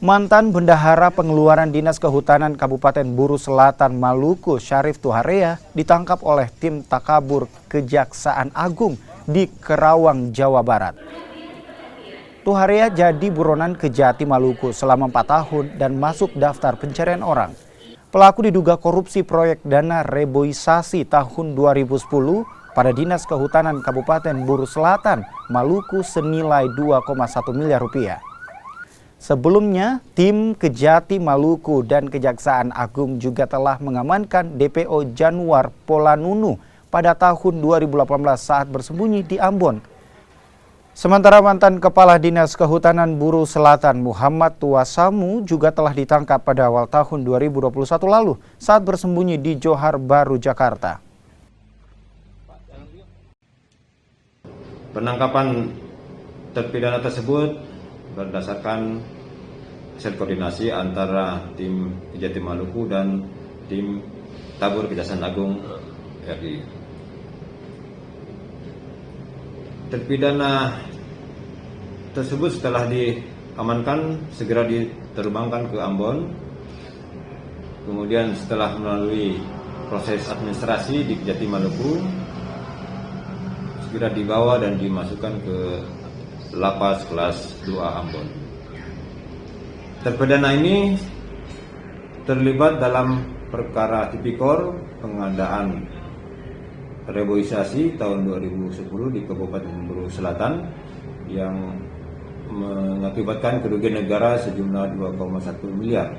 Mantan Bendahara Pengeluaran Dinas Kehutanan Kabupaten Buru Selatan Maluku, Syarif Tuhareya, ditangkap oleh tim takabur Kejaksaan Agung di Kerawang, Jawa Barat. Tuhareya jadi buronan Kejati Maluku selama 4 tahun dan masuk daftar pencarian orang. Pelaku diduga korupsi proyek dana reboisasi tahun 2010 pada Dinas Kehutanan Kabupaten Buru Selatan Maluku senilai 2,1 miliar rupiah. Sebelumnya, tim Kejati Maluku dan Kejaksaan Agung juga telah mengamankan DPO Januar Polanunu pada tahun 2018 saat bersembunyi di Ambon. Sementara mantan Kepala Dinas Kehutanan Buru Selatan Muhammad Tuasamu juga telah ditangkap pada awal tahun 2021 lalu saat bersembunyi di Johar Baru, Jakarta. Penangkapan terpidana tersebut berdasarkan hasil koordinasi antara tim Kejati Maluku dan tim Tabur Kejaksaan Agung RI. Terpidana tersebut setelah diamankan segera diterbangkan ke Ambon. Kemudian setelah melalui proses administrasi di Kejati Maluku, segera dibawa dan dimasukkan ke Lapas kelas 2 Ambon. Terpidana ini terlibat dalam perkara tipikor pengadaan reboisasi tahun 2010 di Kabupaten Buru Selatan yang mengakibatkan kerugian negara sejumlah 2,1 miliar.